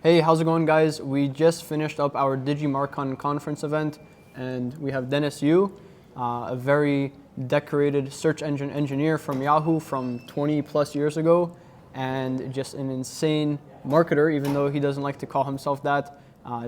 Hey, how's it going, guys? We just finished up our DigiMarcon conference event, and we have Dennis Yu, a very decorated search engine engineer from Yahoo from 20 plus years ago, and just an insane marketer, even though he doesn't like to call himself that.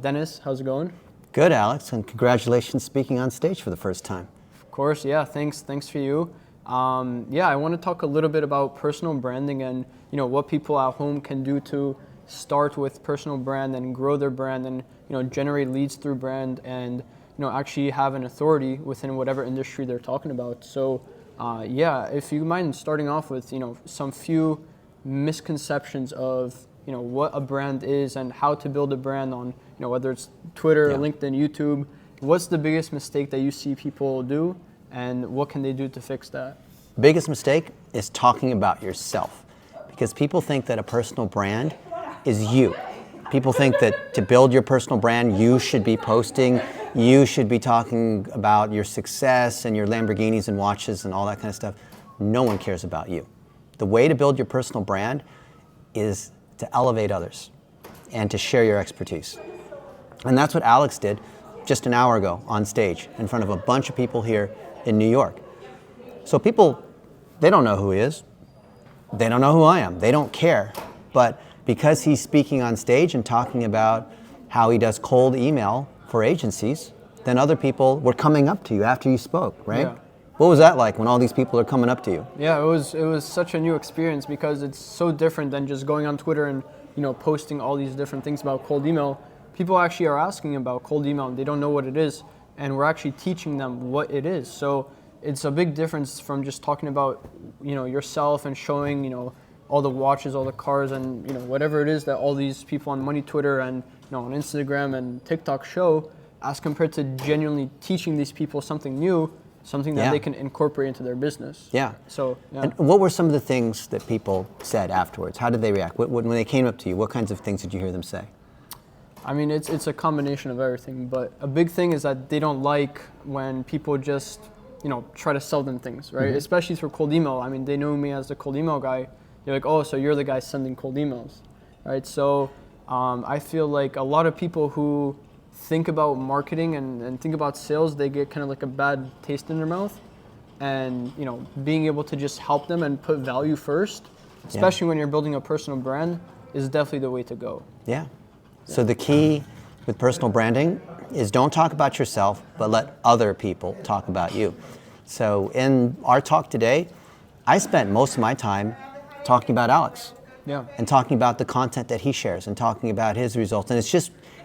Dennis, how's it going? Good, Alex, and congratulations speaking on stage for the first time. Of course, yeah, thanks for you. I want to talk a little bit about personal branding and what people at home can do to start with personal brand and grow their brand and generate leads through brand and actually have an authority within whatever industry they're talking about. So if you mind starting off with some few misconceptions of what a brand is and how to build a brand on whether it's Twitter, LinkedIn, YouTube. What's the biggest mistake that you see people do, and what can they do to fix that? Biggest mistake is talking about yourself, because people think that a personal brand is you. People think that to build your personal brand, you should be posting, you should be talking about your success and your Lamborghinis and watches and all that kind of stuff. No one cares about you. The way to build your personal brand is to elevate others and to share your expertise. And that's what Alex did just an hour ago on stage in front of a bunch of people here in New York. So people, they don't know who he is. They don't know who I am. They don't care. But because he's speaking on stage and talking about how he does cold email for agencies, then other people were coming up to you after you spoke, right? Yeah. What was that like when all these people are coming up to you? Yeah, it was such a new experience because it's so different than just going on Twitter and posting all these different things about cold email. People actually are asking about cold email and they don't know what it is, and we're actually teaching them what it is. So it's a big difference from just talking about yourself and showing all the watches, all the cars, and whatever it is that all these people on Money Twitter and on Instagram and TikTok show, as compared to genuinely teaching these people something new, something that they can incorporate into their business. Yeah. So, yeah. And what were some of the things that people said afterwards? How did they react? When they came up to you, what kinds of things did you hear them say? I mean, it's a combination of everything, but a big thing is that they don't like when people just, try to sell them things, right? Mm-hmm. Especially through cold email. I mean, they know me as the cold email guy. They're like, oh, so you're the guy sending cold emails, right? So I feel like a lot of people who think about marketing and think about sales, they get kind of like a bad taste in their mouth. And being able to just help them and put value first, especially when you're building a personal brand, is definitely the way to go. Yeah. So the key with personal branding is don't talk about yourself, but let other people talk about you. So in our talk today, I spent most of my time talking about Alex. Yeah. And talking about the content that he shares and talking about his results. And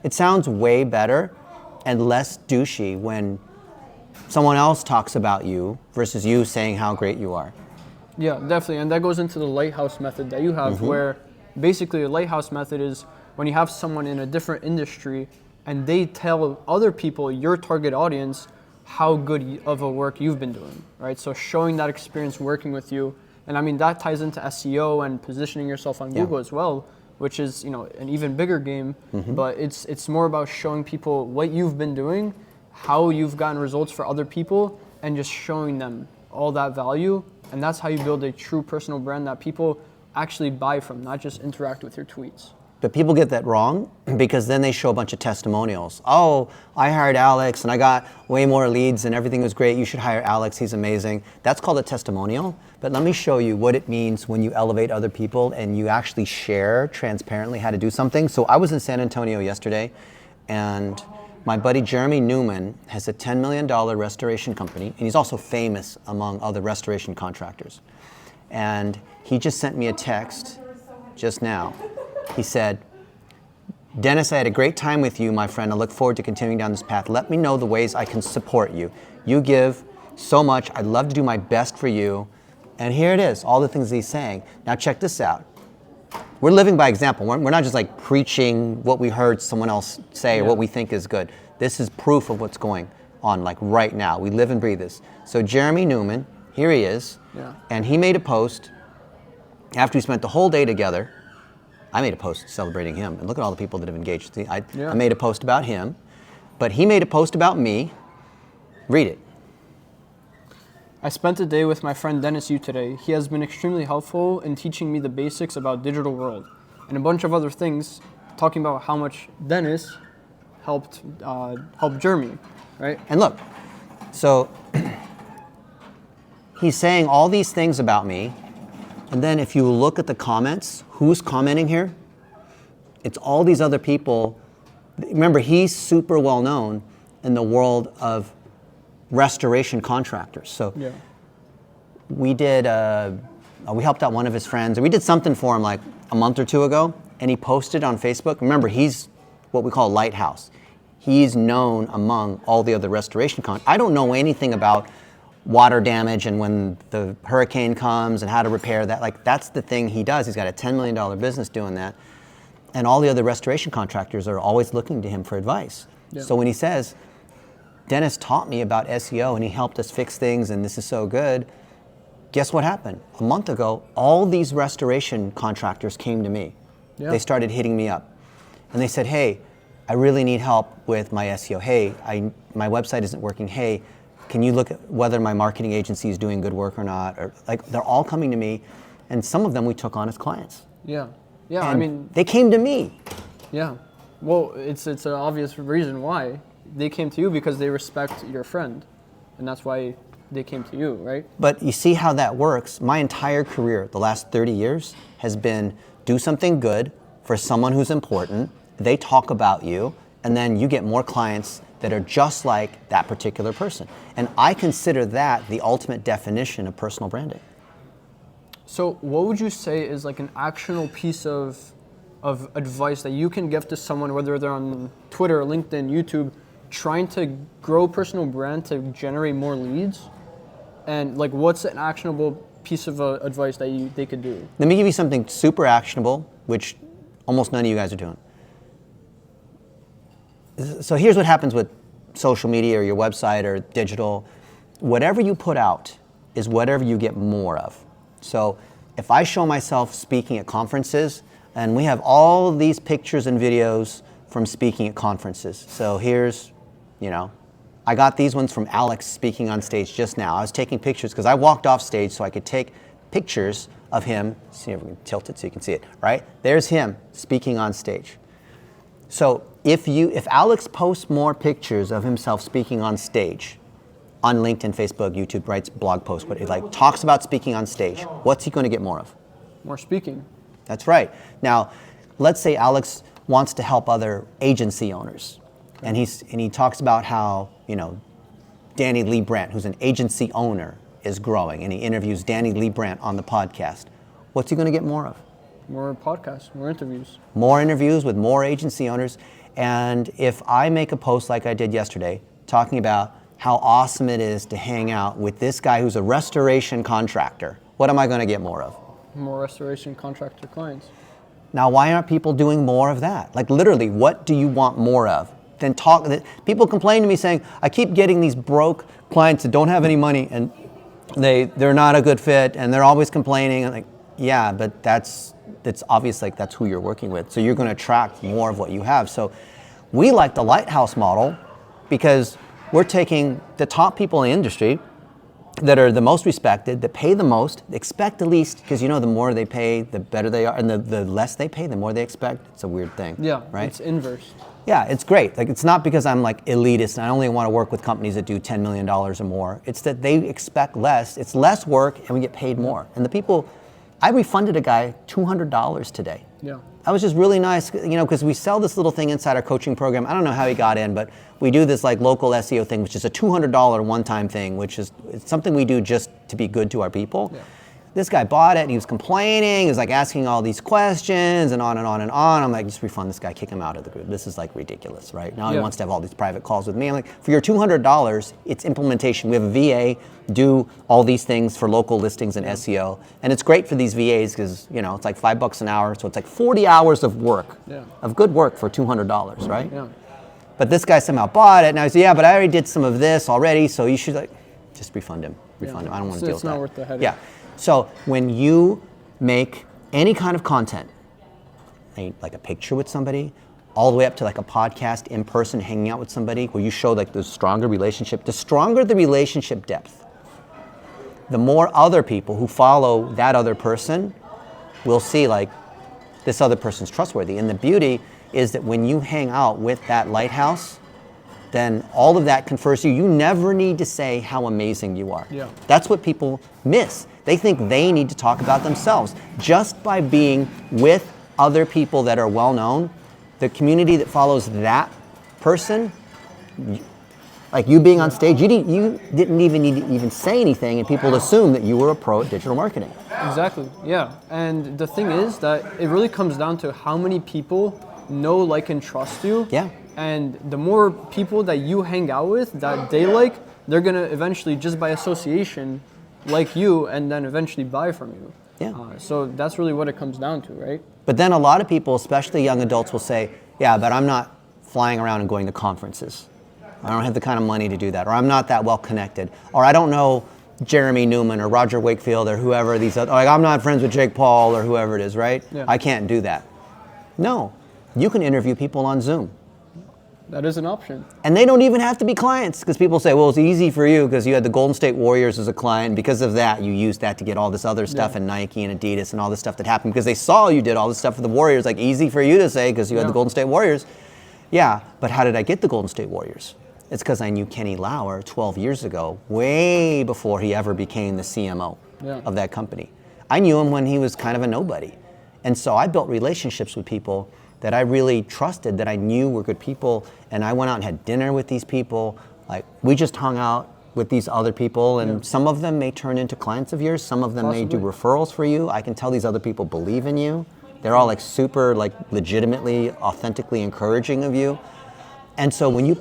it sounds way better and less douchey when someone else talks about you versus you saying how great you are. Yeah, definitely. And that goes into the lighthouse method that you have, where basically the lighthouse method is when you have someone in a different industry and they tell other people, your target audience, how good of a work you've been doing, right? So showing that experience working with you. And I mean, that ties into SEO and positioning yourself on Google as well, which is an even bigger game. But it's more about showing people what you've been doing, how you've gotten results for other people, and just showing them all that value. And that's how you build a true personal brand that people actually buy from, not just interact with your tweets. But people get that wrong because then they show a bunch of testimonials. Oh, I hired Alex and I got way more leads and everything was great. You should hire Alex, he's amazing. That's called a testimonial. But let me show you what it means when you elevate other people and you actually share transparently how to do something. So I was in San Antonio yesterday, and my buddy Jeremy Newman has a $10 million restoration company, and he's also famous among other restoration contractors. And he just sent me a text just now. He said, Dennis, I had a great time with you, my friend. I look forward to continuing down this path. Let me know the ways I can support you. You give so much. I'd love to do my best for you. And here it is, all the things he's saying. Now check this out. We're living by example. We're not just like preaching what we heard someone else say or what we think is good. This is proof of what's going on like right now. We live and breathe this. So Jeremy Newman, here he is. Yeah. And he made a post after we spent the whole day together. I made a post celebrating him, and look at all the people that have engaged. I made a post about him, but he made a post about me. Read it. I spent a day with my friend Dennis Yu today. He has been extremely helpful in teaching me the basics about digital world and a bunch of other things talking about how much Dennis helped Jeremy, right? And look, so he's saying all these things about me, and then if you look at the comments, who's commenting here? It's all these other people. Remember, he's super well known in the world of restoration contractors. So Yeah. we did, we helped out one of his friends, and we did something for him like a month or two ago, and he posted on Facebook. Remember, he's what we call a lighthouse. He's known among all the other restoration I don't know anything about water damage and when the hurricane comes and how to repair that. Like, that's the thing he does. He's got a $10 million business doing that. And all the other restoration contractors are always looking to him for advice. Yeah. So when he says, Dennis taught me about SEO and he helped us fix things and this is so good, guess what happened? A month ago, all these restoration contractors came to me. Yeah. They started hitting me up. And they said, hey, I really need help with my SEO. Hey, my website isn't working. Hey, can you look at whether my marketing agency is doing good work or not? Or like, they're all coming to me, and some of them we took on as clients. Yeah. Yeah. And I mean, they came to me. yeah. Well, it's an obvious reason why they came to you, because they respect your friend, and that's why they came to you, right? But you see how that works? My entire career, the last 30 years, has been do something good for someone who's important. They talk about you, and then you get more clients that are just like that particular person. And I consider that the ultimate definition of personal branding. So what would you say is like an actionable piece of advice that you can give to someone, whether they're on Twitter, LinkedIn, YouTube, trying to grow personal brand to generate more leads? And like, what's an actionable piece of advice that they could do? Let me give you something super actionable, which almost none of you guys are doing. So here's what happens with social media or your website or digital. Whatever you put out is whatever you get more of. So if I show myself speaking at conferences, and we have all these pictures and videos from speaking at conferences. So here's, I got these ones from Alex speaking on stage just now. I was taking pictures because I walked off stage so I could take pictures of him. See if we can tilt it so you can see it, right? There's him speaking on stage. So if Alex posts more pictures of himself speaking on stage, on LinkedIn, Facebook, YouTube, writes blog posts, but he talks about speaking on stage, what's he going to get more of? More speaking. That's right. Now, let's say Alex wants to help other agency owners, and he talks about how Danny Lee Brandt, who's an agency owner, is growing, and he interviews Danny Lee Brandt on the podcast. What's he going to get more of? More podcasts, more interviews. More interviews with more agency owners. And if I make a post like I did yesterday, talking about how awesome it is to hang out with this guy who's a restoration contractor, what am I going to get more of? More restoration contractor clients. Now, why aren't people doing more of that? Like, literally, what do you want more of? Then people complain to me saying, I keep getting these broke clients that don't have any money, and they're not a good fit, and they're always complaining. I'm like, yeah, but that's obvious, like that's who you're working with. So you're going to attract more of what you have. So we like the lighthouse model because we're taking the top people in the industry that are the most respected, that pay the most, expect the least, because the more they pay, the better they are, and the less they pay, the more they expect. It's a weird thing. Yeah, right? It's inverse. Yeah, it's great. Like, it's not because I'm like elitist and I only want to work with companies that do $10 million or more. It's that they expect less. It's less work and we get paid more. And the people, I refunded a guy $200 today. Yeah. That was just really nice, because we sell this little thing inside our coaching program. I don't know how he got in, but we do this like local SEO thing, which is a $200 one-time thing, which is it's something we do just to be good to our people. Yeah. This guy bought it and he was complaining. He was like asking all these questions and on and on and on. I'm like, just refund this guy, kick him out of the group. This is like ridiculous, right? Now he wants to have all these private calls with me. I'm like, for your $200, it's implementation. We have a VA do all these things for local listings and SEO. And it's great for these VAs because, it's like $5 an hour. So it's like 40 hours of work, of good work for $200, right? Yeah. But this guy somehow bought it. And I said, yeah, but I already did some of this already. So you should just refund him. Refund him. I don't want to deal with that. It's not worth the headache. Yeah. So when you make any kind of content, like a picture with somebody, all the way up to like a podcast in person, hanging out with somebody, where you show like the stronger relationship, the stronger the relationship depth, the more other people who follow that other person will see like, this other person's trustworthy. And the beauty is that when you hang out with that lighthouse, then all of that confers to you. You never need to say how amazing you are. Yeah. That's what people miss. They think they need to talk about themselves. Just by being with other people that are well known, the community that follows that person, like you being on stage, you didn't even need to even say anything, and people assume that you were a pro at digital marketing. Exactly, yeah. And the thing is that it really comes down to how many people know, like, and trust you. Yeah. And the more people that you hang out with that they like, they're gonna eventually, just by association, like you, and then eventually buy from you. Yeah. So that's really what it comes down to, right? But then a lot of people, especially young adults, will say, yeah, but I'm not flying around and going to conferences. I don't have the kind of money to do that, or I'm not that well connected, or I don't know Jeremy Newman or Roger Wakefield or whoever these other, like I'm not friends with Jake Paul or whoever it is, right? Yeah. I can't do that. No, you can interview people on Zoom. That is an option. And they don't even have to be clients, because people say, well, it's easy for you because you had the Golden State Warriors as a client. And because of that, you used that to get all this other stuff, and Nike and Adidas and all this stuff that happened because they saw you did all this stuff for the Warriors. Like, easy for you to say because you had the Golden State Warriors. Yeah, but how did I get the Golden State Warriors? It's because I knew Kenny Lauer 12 years ago, way before he ever became the CMO of that company. I knew him when he was kind of a nobody. And so I built relationships with people that I really trusted, that I knew were good people, and I went out and had dinner with these people. Like, we just hung out with these other people, and some of them may turn into clients of yours, some of them may do referrals for you. I can tell these other people believe in you. They're all like super, like, legitimately, authentically encouraging of you. And so when you,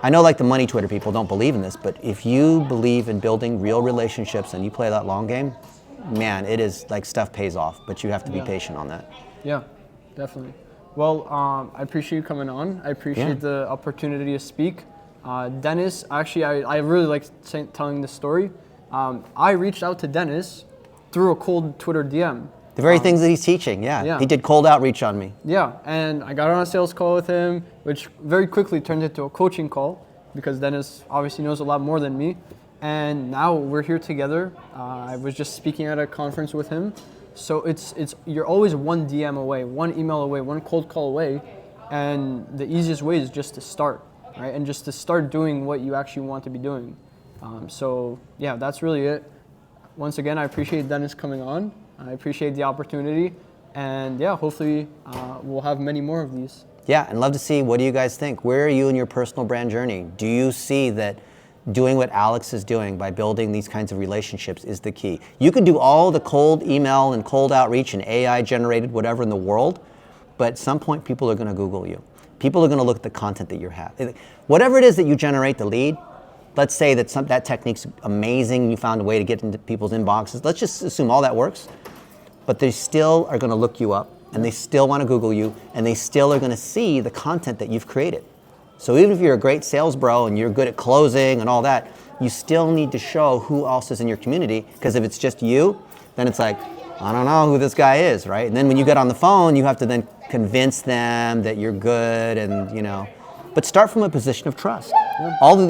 I know like the money Twitter people don't believe in this, but if you believe in building real relationships and you play that long game, man, it is like stuff pays off, but you have to be patient on that. Yeah, definitely. Well, I appreciate you coming on. I appreciate the opportunity to speak. Dennis, actually, I really like telling this story. I reached out to Dennis through a cold Twitter DM. The very things that he's teaching, yeah. He did cold outreach on me. Yeah, and I got on a sales call with him, which very quickly turned into a coaching call because Dennis obviously knows a lot more than me. And now we're here together. I was just speaking at a conference with him. So it's you're always one DM away, one email away, one cold call away, and the easiest way is just to start, right? And just to start doing what you actually want to be doing. So yeah, that's really it. Once again, I appreciate Dennis coming on. I appreciate the opportunity, and yeah, hopefully we'll have many more of these. Yeah, and love to see, what do you guys think? Where are you in your personal brand journey? Do you see that doing what Alex is doing by building these kinds of relationships is the key? You can do all the cold email and cold outreach and AI generated whatever in the world, but at some point people are going to Google you. People are going to look at the content that you have. Whatever it is that you generate the lead, let's say that that technique's amazing, you found a way to get into people's inboxes. Let's just assume all that works, but they still are going to look you up, and they still want to Google you, and they still are going to see the content that you've created. So even if you're a great sales bro and you're good at closing and all that, you still need to show who else is in your community, because if it's just you, then it's like, I don't know who this guy is, right? And then when you get on the phone, you have to then convince them that you're good, and but start from a position of trust.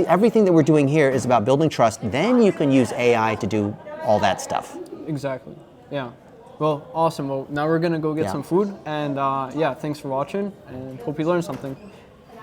Everything that we're doing here is about building trust. Then you can use AI to do all that stuff. Exactly, yeah. Well, awesome. Well, now we're gonna go get some food, and yeah, thanks for watching, and hope you learned something.